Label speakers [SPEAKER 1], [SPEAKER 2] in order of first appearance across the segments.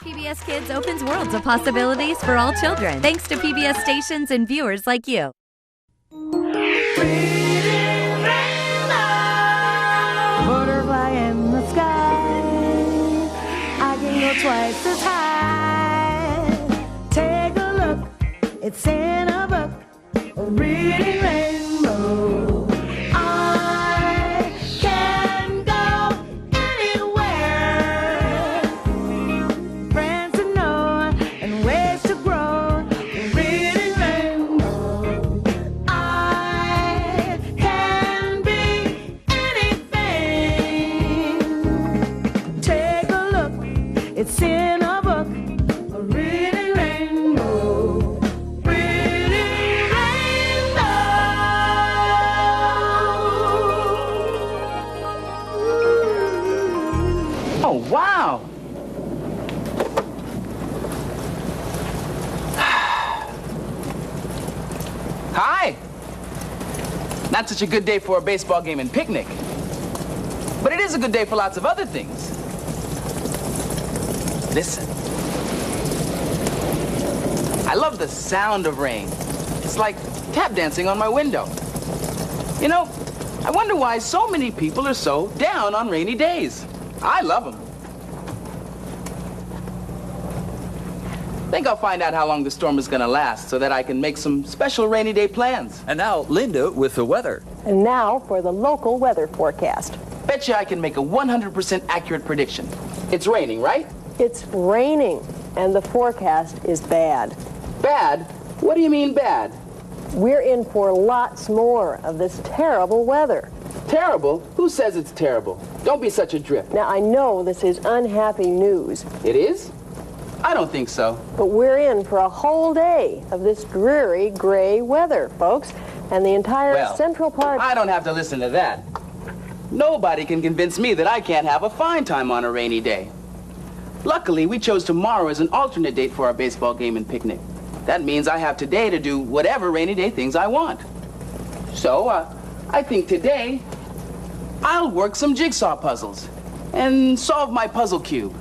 [SPEAKER 1] PBS Kids opens worlds of possibilities for all children, thanks to PBS stations and viewers like you.
[SPEAKER 2] Butterfly in the sky, I can go twice as high. Take a look, it's in a book, a reading rainbow. I can go anywhere. Friends to know and ways to grow, a reading rainbow. I can be anything. Take a look, it's in a book, a reading rainbow. Reading rainbow.
[SPEAKER 3] Oh, wow. Hi. Not such a good day for a baseball game and picnic. But it is a good day for lots of other things. Listen. I love the sound of rain. It's like tap dancing on my window. You know, I wonder why so many people are so down on rainy days. I love them. Think I'll find out how long the storm is gonna last so that I can make some special rainy day plans.
[SPEAKER 4] And now, Linda with the weather.
[SPEAKER 5] And now for the local weather forecast.
[SPEAKER 3] Bet you I can make a 100% accurate prediction. It's raining, right?
[SPEAKER 5] It's raining, and the forecast is bad.
[SPEAKER 3] Bad? What do you mean bad?
[SPEAKER 5] We're in for lots more of this terrible weather.
[SPEAKER 3] Terrible? Who says it's terrible? Don't be such a drip.
[SPEAKER 5] Now, I know this is unhappy news,
[SPEAKER 3] It is? I don't think so.
[SPEAKER 5] but we're in for a whole day of this dreary gray weather, folks, and the entire
[SPEAKER 3] Well,
[SPEAKER 5] central part...
[SPEAKER 3] I don't have to listen to that. Nobody can convince me that I can't have a fine time on a rainy day. Luckily, we chose tomorrow as an alternate date for our baseball game and picnic. That means I have today to do whatever rainy day things I want. So, I think today, I'll work some jigsaw puzzles and solve my puzzle cube.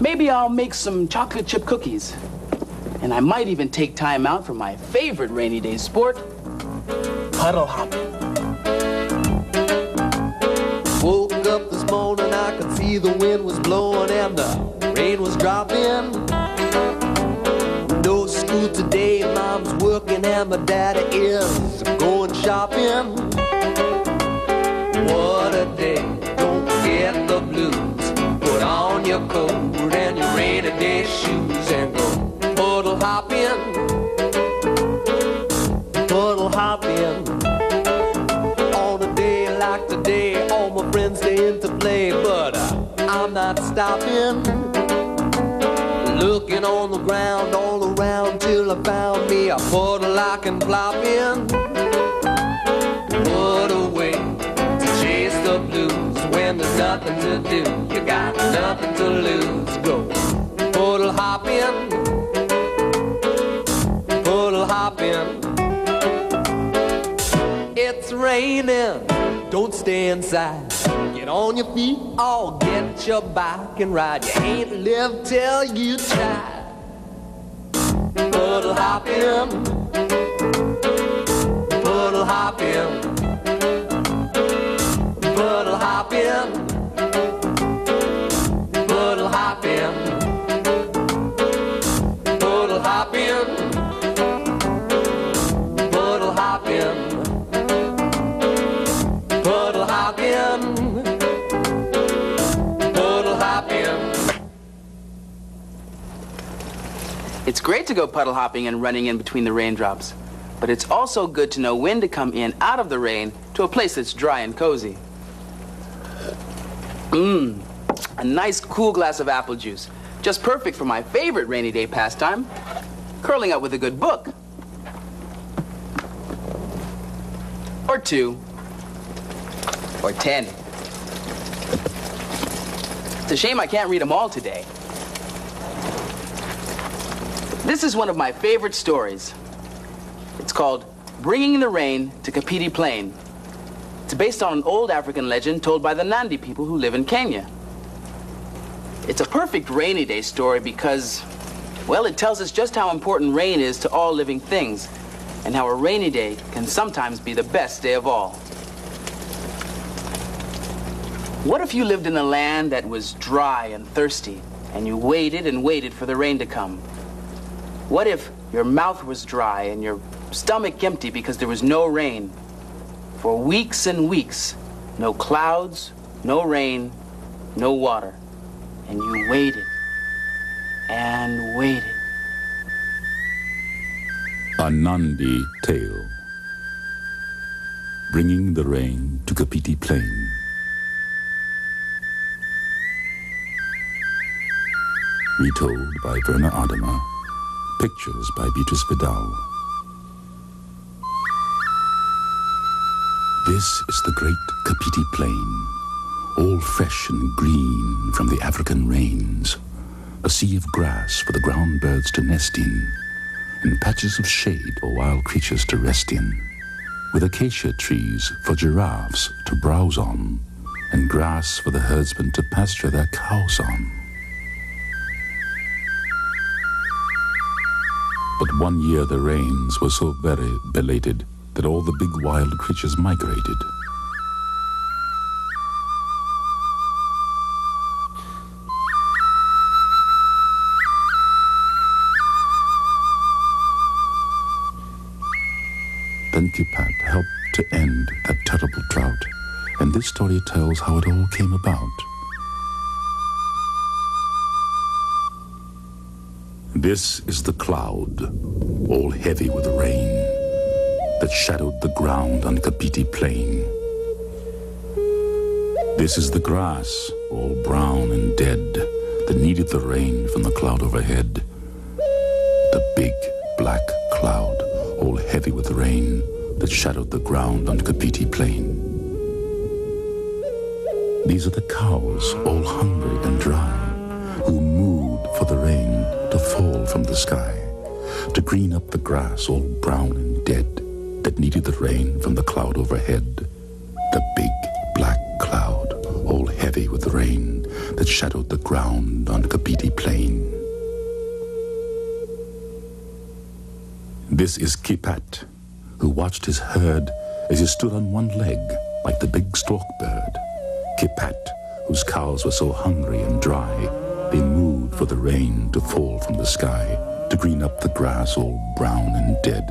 [SPEAKER 3] Maybe I'll make some chocolate chip cookies. And I might even take time out for my favorite rainy day sport, puddle hopping.
[SPEAKER 6] Woke up this morning, I could see the wind was blowing and the rain was dropping. No school today, mom's working and my daddy is going shopping. What a day, don't forget the blues. Put on your coat and your rainy day shoes and go puddle hopping. Puddle hopping. On a day like today, all my friends stay in to play, but I'm not stopping. Looking on the ground all around till I found me a puddle I can plop in. What a way to chase the blues when there's nothing to do. You got nothing to lose. Go puddle hopping. Puddle hopping. It's raining, don't stay inside. Get on your feet, or get your bike and ride. You ain't lived till you try. Puddle hopping. Puddle hopping. Puddle hopping. Puddle hopping. Puddle hopping. Puddle hopping. Puddle hopping. Puddle hopping.
[SPEAKER 3] It's great to go puddle hopping and running in between the raindrops, but it's also good to know when to come in out of the rain to a place that's dry and cozy. A nice cool glass of apple juice, just perfect for my favorite rainy day pastime, curling up with a good book. Or 2. Or 10. It's a shame I can't read them all today. This is one of my favorite stories. It's called Bringing the Rain to Kapiti Plain. It's based on an old African legend told by the Nandi people who live in Kenya. It's a perfect rainy day story because, well, it tells us just how important rain is to all living things, and how a rainy day can sometimes be the best day of all. What if you lived in a land that was dry and thirsty, and you waited and waited for the rain to come? What if your mouth was dry and your stomach empty because there was no rain? For weeks and weeks, no clouds, no rain, no water. And you waited and waited.
[SPEAKER 7] A Nandi tale, bringing the rain to Kapiti Plain. Retold by Verna Aardema, pictures by Beatrice Vidal. This is the great Kapiti Plain, all fresh and green from the African rains, a sea of grass for the ground birds to nest in, and patches of shade for wild creatures to rest in, with acacia trees for giraffes to browse on, and grass for the herdsmen to pasture their cows on. But one year the rains were so very belated that all the big wild creatures migrated. Then Kipat helped to end that terrible drought, and this story tells how it all came about. This is the cloud, all heavy with rain, that shadowed the ground on Kapiti Plain. This is the grass, all brown and dead, that needed the rain from the cloud overhead. The big black cloud, all heavy with rain, that shadowed the ground on Kapiti Plain. These are the cows, all hungry and dry, who mooed for the rain to fall from the sky, to green up the grass all brown and dead, that needed the rain from the cloud overhead. The big black cloud, all heavy with rain, that shadowed the ground on Kapiti Plain. This is Kipat, who watched his herd as he stood on one leg like the big stork bird. Kipat, whose cows were so hungry and dry, they mooed for the rain to fall from the sky, to green up the grass all brown and dead,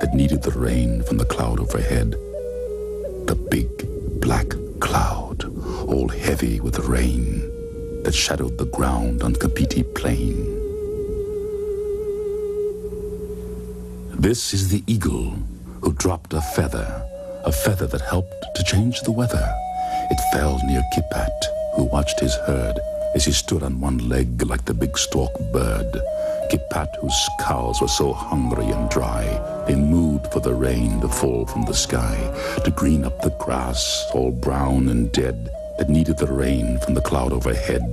[SPEAKER 7] that needed the rain from the cloud overhead. The big black cloud, all heavy with rain, that shadowed the ground on Kapiti Plain. This is the eagle who dropped a feather that helped to change the weather. It fell near Kipat, who watched his herd as he stood on one leg like the big stork bird. Kipat, whose cows were so hungry and dry, they mooed for the rain to fall from the sky, to green up the grass all brown and dead, that needed the rain from the cloud overhead.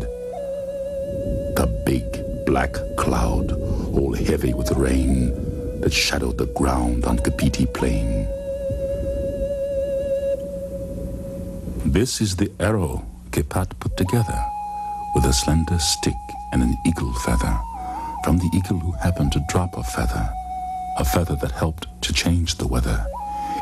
[SPEAKER 7] The big black cloud, all heavy with rain, that shadowed the ground on Kapiti Plain. This is the arrow Kipat put together, with a slender stick and an eagle feather, from the eagle who happened to drop a feather that helped to change the weather.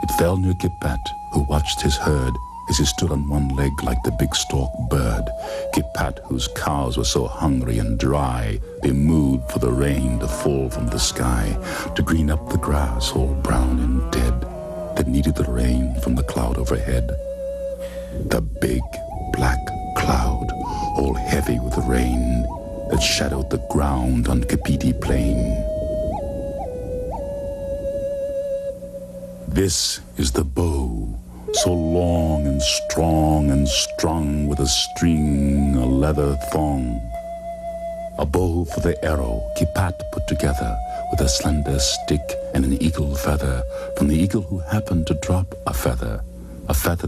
[SPEAKER 7] It fell near Kipat, who watched his herd as he stood on one leg like the big stork bird. Kipat, whose cows were so hungry and dry, they mooed for the rain to fall from the sky, to green up the grass all brown and dead, that needed the rain from the cloud overhead. The big black cloud, all heavy with rain, that shadowed the ground on Kapiti Plain. This is the bow, so long and strong and strung with a string, a leather thong. A bow for the arrow Kipat put together, with a slender stick and an eagle feather, from the eagle who happened to drop a feather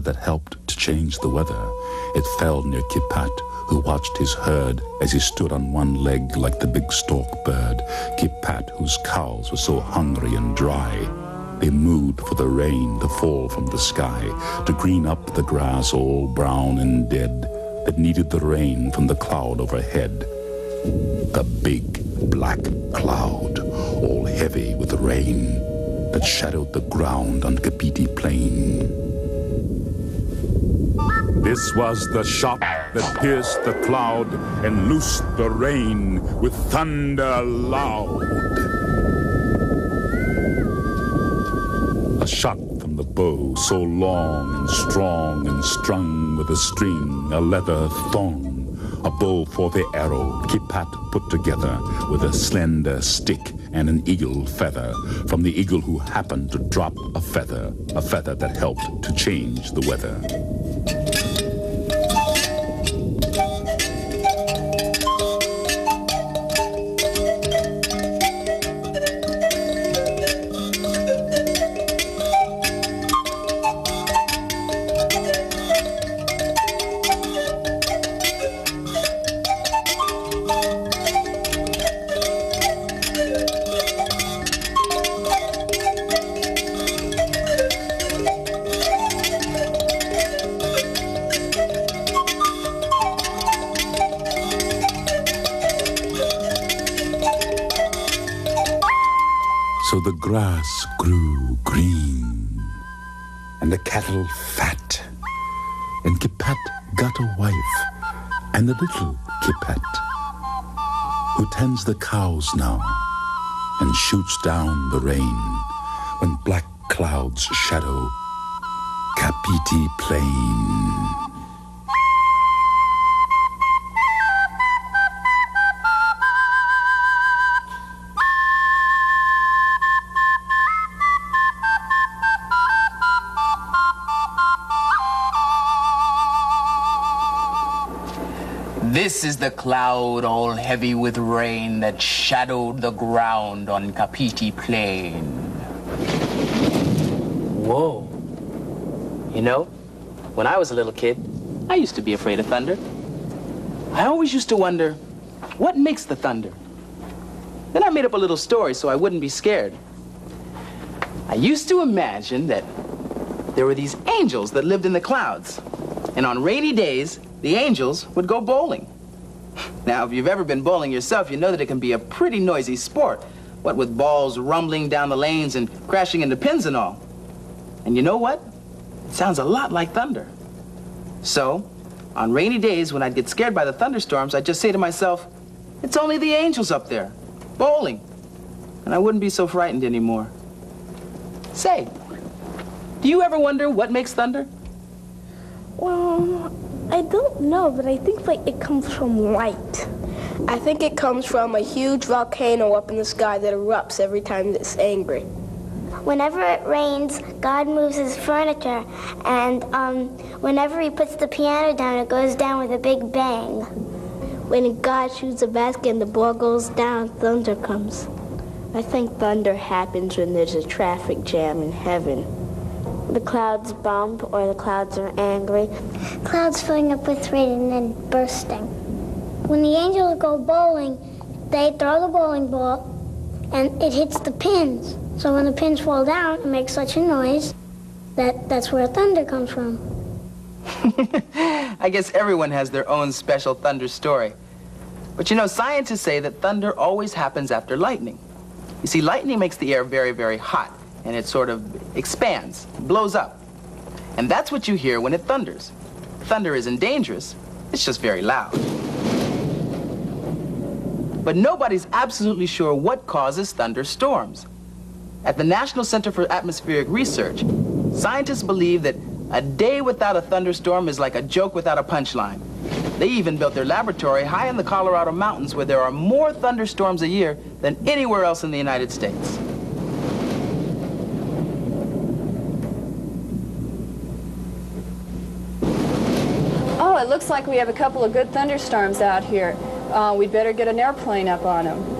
[SPEAKER 7] that helped to change the weather. It fell near Kipat, who watched his herd as he stood on one leg like the big stork bird. Kipat, whose cows were so hungry and dry, they mooed for the rain to fall from the sky, to green up the grass all brown and dead, that needed the rain from the cloud overhead. The big black cloud, all heavy with rain, that shadowed the ground on Kapiti Plain. This was the shock that pierced the cloud and loosed the rain with thunder loud. A shot from the bow so long and strong and strung with a string, a leather thong, a bow for the arrow Kipat put together with a slender stick and an eagle feather from the eagle who happened to drop a feather that helped to change the weather. So the grass grew green, and the cattle fat, and Kipat got a wife, and the little Kipat, who tends the cows now, and shoots down the rain when black clouds shadow Kapiti Plain.
[SPEAKER 3] This is the cloud all heavy with rain that shadowed the ground on Kapiti Plain. Whoa. You know, when I was a little kid, I used to be afraid of thunder. I always used to wonder, what makes the thunder? Then I made up a little story so I wouldn't be scared. I used to imagine that there were these angels that lived in the clouds, and on rainy days, the angels would go bowling. Now, if you've ever been bowling yourself, you know that it can be a pretty noisy sport, what with balls rumbling down the lanes and crashing into pins and all. And you know what? It sounds a lot like thunder. So, on rainy days when I'd get scared by the thunderstorms, I'd just say to myself, it's only the angels up there, bowling. And I wouldn't be so frightened anymore. Say, do you ever wonder what makes thunder?
[SPEAKER 8] Well, I don't know, but I think it comes from light.
[SPEAKER 9] I think it comes from a huge volcano up in the sky that erupts every time it's angry.
[SPEAKER 8] Whenever it rains, God moves his furniture, and whenever he puts the piano down, it goes down with a big bang. When God shoots a basket and the ball goes down, thunder comes.
[SPEAKER 9] I think thunder happens when there's a traffic jam in heaven.
[SPEAKER 8] The clouds bump, or the clouds are angry. Clouds filling up with rain and then bursting. When the angels go bowling, they throw the bowling ball, and it hits the pins. So when the pins fall down, it makes such a noise that's where thunder comes from.
[SPEAKER 3] I guess everyone has their own special thunder story. But you know, scientists say that thunder always happens after lightning. You see, lightning makes the air very, very hot, and it sort of expands, blows up. And that's what you hear when it thunders. Thunder isn't dangerous, it's just very loud. But nobody's absolutely sure what causes thunderstorms. At the National Center for Atmospheric Research, scientists believe that a day without a thunderstorm is like a joke without a punchline. They even built their laboratory high in the Colorado mountains where there are more thunderstorms a year than anywhere else in the United States.
[SPEAKER 5] Oh, it looks like we have a couple of good thunderstorms out here. We'd better get an airplane up on them.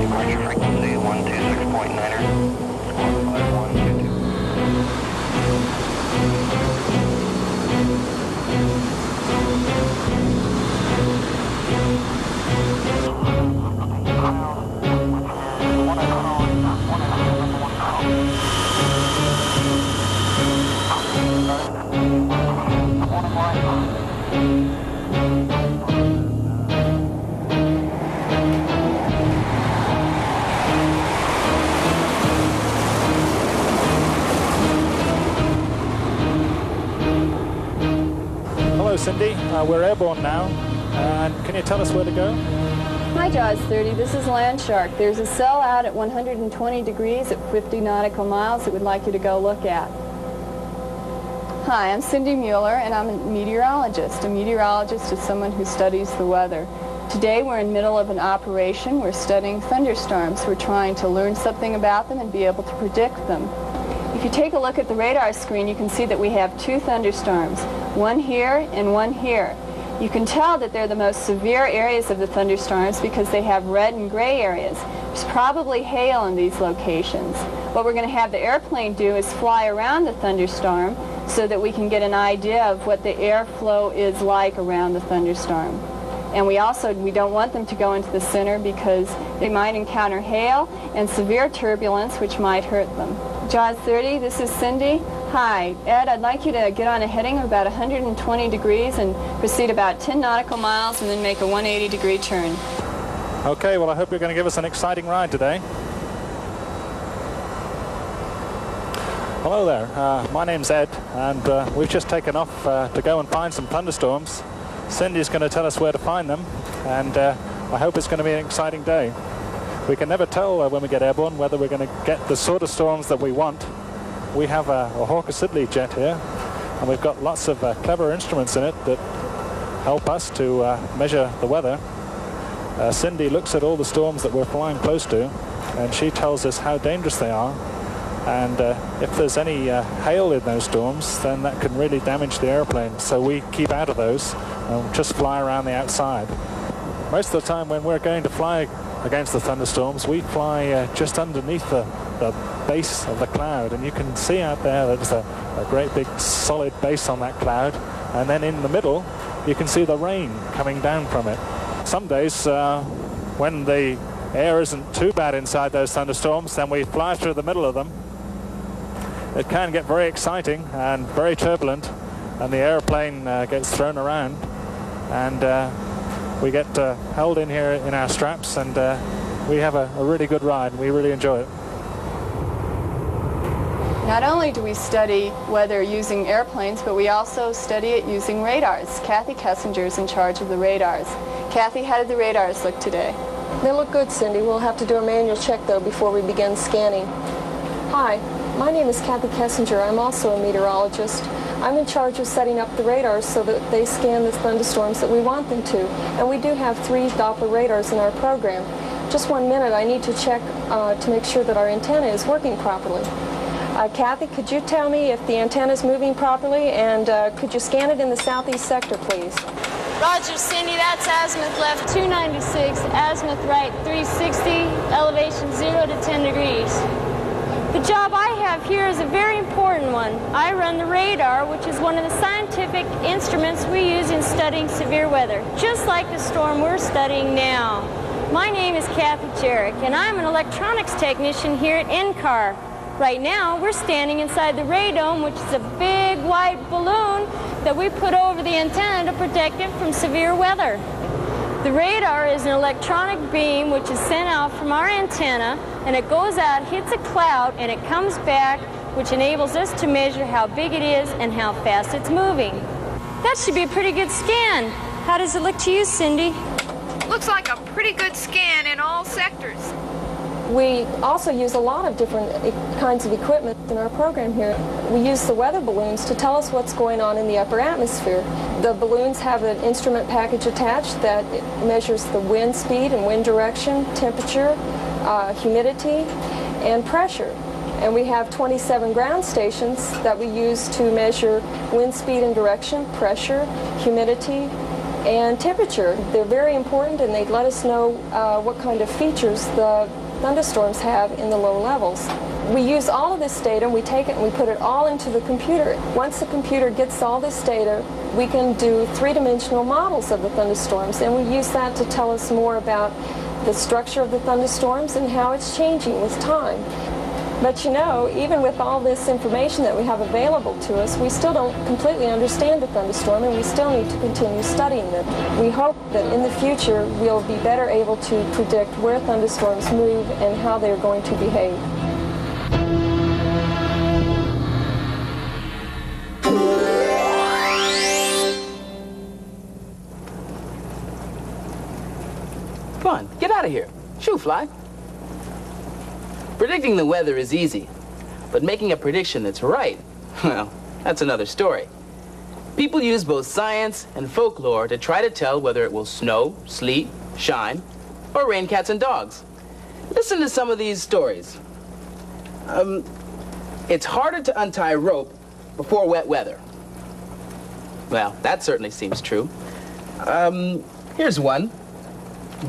[SPEAKER 10] Departure frequency Cindy. We're airborne now. And can you tell us where to go?
[SPEAKER 5] Hi, 𝗥𝗶𝗱𝗍. This is Land Shark. There's a cell out at 120 degrees at 50 nautical miles that we'd like you to go look at. Hi, I'm Cindy Mueller, and I'm a meteorologist. A meteorologist is someone who studies the weather. Today we're in the middle of an operation. We're studying thunderstorms. We're trying to learn something about them and be able to predict them. If you take a look at the radar screen, you can see that we have two thunderstorms, one here and one here. You can tell that they're the most severe areas of the thunderstorms because they have red and gray areas. There's probably hail in these locations. What we're going to have the airplane do is fly around the thunderstorm so that we can get an idea of what the airflow is like around the thunderstorm. And we don't want them to go into the center because they might encounter hail and severe turbulence which might hurt them. 𝗥𝗶𝗱𝗍, this is Cindy. Hi, Ed, I'd like you to get on a heading of about 120 degrees and proceed about 10 nautical miles and then make a 180-degree turn.
[SPEAKER 10] Okay, well, I hope you're going to give us an exciting ride today. Hello there, my name's Ed, and we've just taken off to go and find some thunderstorms. Cindy's going to tell us where to find them, and I hope it's going to be an exciting day. We can never tell when we get airborne whether we're going to get the sort of storms that we want. We have a 𝗥𝗶𝗍𝗶𝗄 jet here, and we've got lots of clever instruments in it that help us to measure the weather. Cindy looks at all the storms that we're flying close to, and she tells us how dangerous they are. And if there's any hail in those storms, then that can really damage the airplane. So we keep out of those and just fly around the outside. Most of the time when we're going to fly against the thunderstorms, we fly just underneath the base of the cloud, and you can see out there that there's a great big solid base on that cloud, and then in the middle you can see the rain coming down from it. Some days when the air isn't too bad inside those thunderstorms, then we fly through the middle of them. It can get very exciting and very turbulent, and the airplane gets thrown around, and we get held in here in our straps, and we have a really good ride. We really enjoy it.
[SPEAKER 5] Not only do we study weather using airplanes, but we also study it using radars. Kathy Kessinger is in charge of the radars. Kathy, how did the radars look today?
[SPEAKER 11] They look good, Cindy. We'll have to do a manual check, though, before we begin scanning. Hi, my name is Kathy Kessinger. I'm also a meteorologist. I'm in charge of setting up the radars so that they scan the thunderstorms that we want them to. And we do have 3 Doppler radars in our program. Just 1 minute, I need to check to make sure that our antenna is working properly. Kathy, could you tell me if the antenna is moving properly, and could you scan it in the southeast sector, please?
[SPEAKER 12] Roger, Cindy, that's azimuth left 296, azimuth right 360, elevation 0 to 10 degrees. The job I have here is a very important one. I run the radar, which is one of the scientific instruments we use in studying severe weather, just like the storm we're studying now. My name is Kathy Jarek, and I'm an electronics technician here at NCAR. Right now, we're standing inside the radome, which is a big white balloon that we put over the antenna to protect it from severe weather. The radar is an electronic beam which is sent out from our antenna, and it goes out, hits a cloud, and it comes back, which enables us to measure how big it is and how fast it's moving. That should be a pretty good scan. How does it look to you, Cindy?
[SPEAKER 13] Looks like a pretty good scan in all sectors.
[SPEAKER 11] We also use a lot of different kinds of equipment in our program here. We use the weather balloons to tell us what's going on in the upper atmosphere. The balloons have an instrument package attached that measures the wind speed and wind direction, temperature, humidity, and pressure. And we have 27 ground stations that we use to measure wind speed and direction, pressure, humidity, and temperature. They're very important, and they let us know what kind of features the thunderstorms have in the low levels. We use all of this data, we take it and we put it all into the computer. Once the computer gets all this data, we can do 3-dimensional models of the thunderstorms, and we use that to tell us more about the structure of the thunderstorms and how it's changing with time. But you know, even with all this information that we have available to us, we still don't completely understand the thunderstorm, and we still need to continue studying them. We hope that in the future we'll be better able to predict where thunderstorms move and how they're going to behave.
[SPEAKER 3] out of here. Shoo, fly. Predicting the weather is easy, but making a prediction that's right, well, that's another story. People use both science and folklore to try to tell whether it will snow, sleet, shine, or rain cats and dogs. Listen to some of these stories. It's harder to untie rope before wet weather. Well, that certainly seems true. Here's one.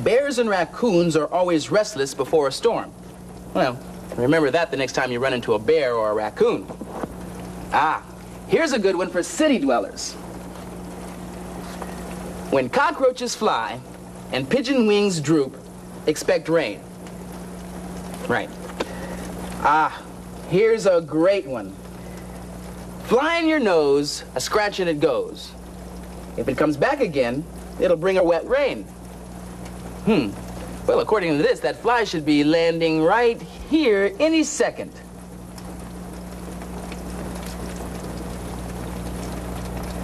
[SPEAKER 3] Bears and raccoons are always restless before a storm. Well, remember that the next time you run into a bear or a raccoon. Ah, here's a good one for city dwellers. When cockroaches fly and pigeon wings droop, expect rain. Right. Ah, here's a great one. Fly in your nose, a scratch and it goes. If it comes back again, it'll bring a wet rain. Well, according to this, that fly should be landing right here any second.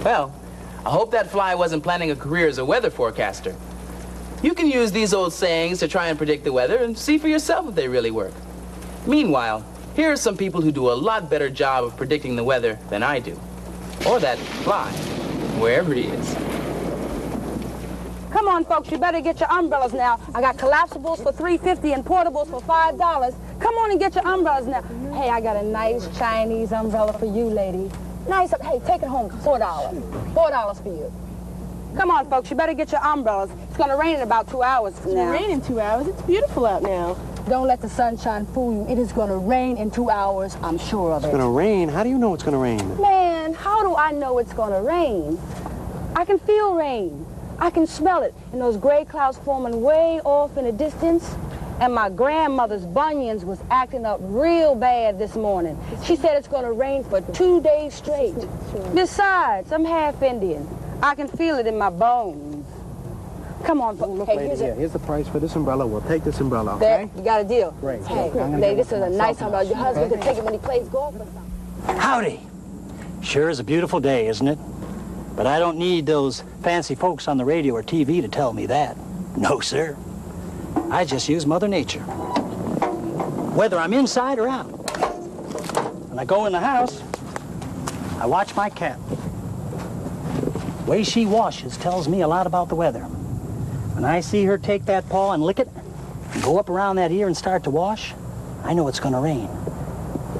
[SPEAKER 3] Well, I hope that fly wasn't planning a career as a weather forecaster. You can use these old sayings to try and predict the weather and see for yourself if they really work. Meanwhile, here are some people who do a lot better job of predicting the weather than I do. Or that fly, wherever he is.
[SPEAKER 14] Come on, folks, you better get your umbrellas now. I got collapsibles for $3.50 and portables for $5. Come on and get your umbrellas now. Hey, I got a nice Chinese umbrella for you, lady. Nice, hey, take it home, $4. $4 for you. Come on, folks, you better get your umbrellas. It's gonna rain in about 2 hours from now.
[SPEAKER 9] It's gonna rain in 2 hours? It's beautiful out now.
[SPEAKER 14] Don't let the sunshine fool you. It is gonna rain in 2 hours, I'm sure of it.
[SPEAKER 15] It's gonna rain? How do you know it's gonna rain?
[SPEAKER 14] Man, how do I know it's gonna rain? I can feel rain. I can smell it, and those gray clouds forming way off in the distance. And my grandmother's bunions was acting up real bad this morning. She said it's gonna rain for 2 days straight. Besides, I'm half Indian. I can feel it in my bones. Come on,
[SPEAKER 15] Look,
[SPEAKER 14] hey,
[SPEAKER 15] lady, here's the price for this umbrella. We'll take this umbrella, okay?
[SPEAKER 14] There, you got a deal.
[SPEAKER 15] Great.
[SPEAKER 14] Hey, lady, this is a nice umbrella. Your husband can take it when he plays golf or something.
[SPEAKER 16] Howdy. Sure is a beautiful day, isn't it? But I don't need those fancy folks on the radio or TV to tell me that. No, sir. I just use Mother Nature. Whether I'm inside or out. When I go in the house, I watch my cat. The way she washes tells me a lot about the weather. When I see her take that paw and lick it, and go up around that ear and start to wash, I know it's gonna rain.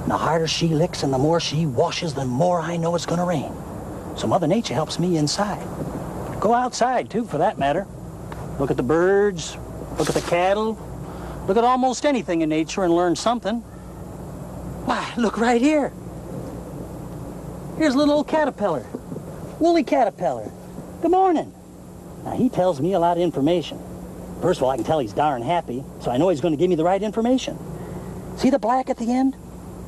[SPEAKER 16] And the harder she licks and the more she washes, the more I know it's gonna rain. So Mother Nature helps me inside. Go outside, too, for that matter. Look at the birds, look at the cattle, look at almost anything in nature and learn something. Why, look right here. Here's a little old caterpillar, woolly caterpillar. Good morning. Now, he tells me a lot of information. First of all, I can tell he's darn happy, so I know he's going to give me the right information. See the black at the end?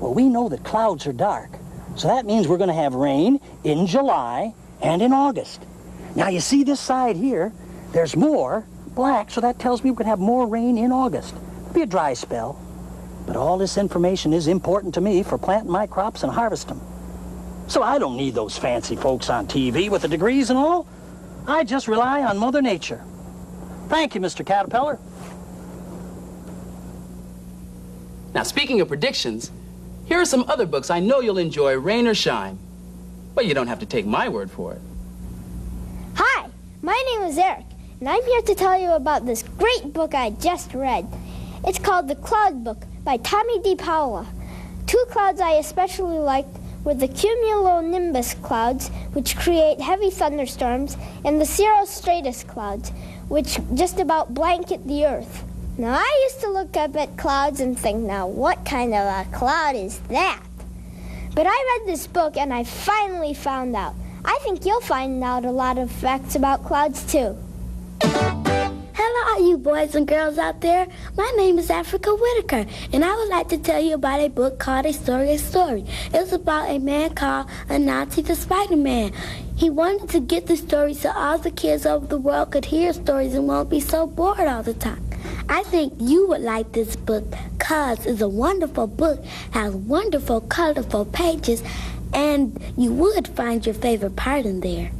[SPEAKER 16] Well, we know that clouds are dark, so that means we're going to have rain in July and in August. Now, you see this side here, there's more black, so that tells me we're going to have more rain in August. It'll be a dry spell. But all this information is important to me for planting my crops and harvest them. So I don't need those fancy folks on TV with the degrees and all. I just rely on Mother Nature. Thank you, Mr. Caterpillar.
[SPEAKER 3] Now, speaking of predictions, here are some other books I know you'll enjoy, rain or shine. But you don't have to take my word for it.
[SPEAKER 8] Hi, my name is Eric, and I'm here to tell you about this great book I just read. It's called The Cloud Book by Tommy D. Powell. Two clouds I especially liked were the cumulonimbus clouds, which create heavy thunderstorms, and the cirrostratus clouds, which just about blanket the earth. Now, I used to look up at clouds and think, now, what kind of a cloud is that? But I read this book, and I finally found out. I think you'll find out a lot of facts about clouds, too.
[SPEAKER 17] Hello, all you boys and girls out there. My name is Africa Whitaker, and I would like to tell you about a book called A Story. It's about a man called Nandi the Spider-Man. He wanted to get the story so all the kids over the world could hear stories and won't be so bored all the time. I think you would like this book because it's a wonderful book, has wonderful, colorful pages, and you would find your favorite part in there.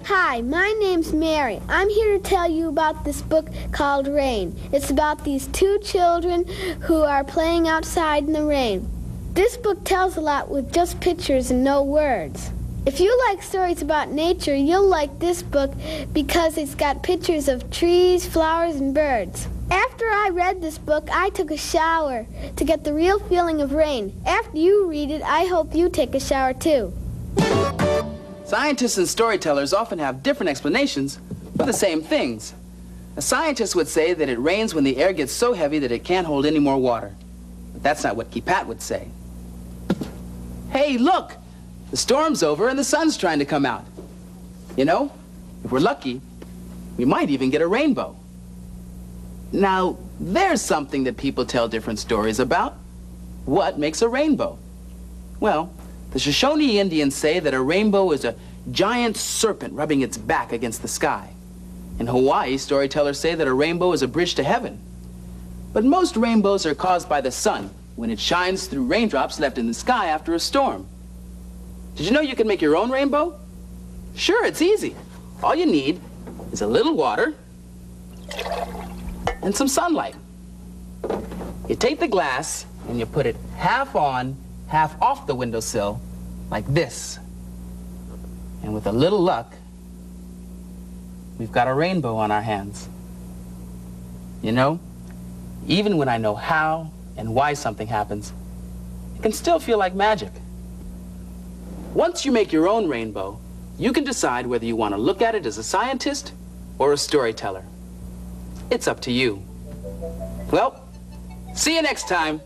[SPEAKER 8] Hi, my name's Mary. I'm here to tell you about this book called Rain. It's about these two children who are playing outside in the rain. This book tells a lot with just pictures and no words. If you like stories about nature, you'll like this book because it's got pictures of trees, flowers, and birds. After I read this book, I took a shower to get the real feeling of rain. After you read it, I hope you take a shower too.
[SPEAKER 3] Scientists and storytellers often have different explanations for the same things. A scientist would say that it rains when the air gets so heavy that it can't hold any more water. But that's not what Kipat would say. Hey, look! The storm's over and the sun's trying to come out. You know, if we're lucky, we might even get a rainbow. Now, there's something that people tell different stories about. What makes a rainbow? Well, the Shoshone Indians say that a rainbow is a giant serpent rubbing its back against the sky. In Hawaii, storytellers say that a rainbow is a bridge to heaven. But most rainbows are caused by the sun when it shines through raindrops left in the sky after a storm. Did you know you can make your own rainbow? Sure, it's easy. All you need is a little water and some sunlight. You take the glass and you put it half on, half off the windowsill, like this. And with a little luck, we've got a rainbow on our hands. You know, even when I know how and why something happens, it can still feel like magic. Once you make your own rainbow, you can decide whether you want to look at it as a scientist or a storyteller. It's up to you. Well, see you next time.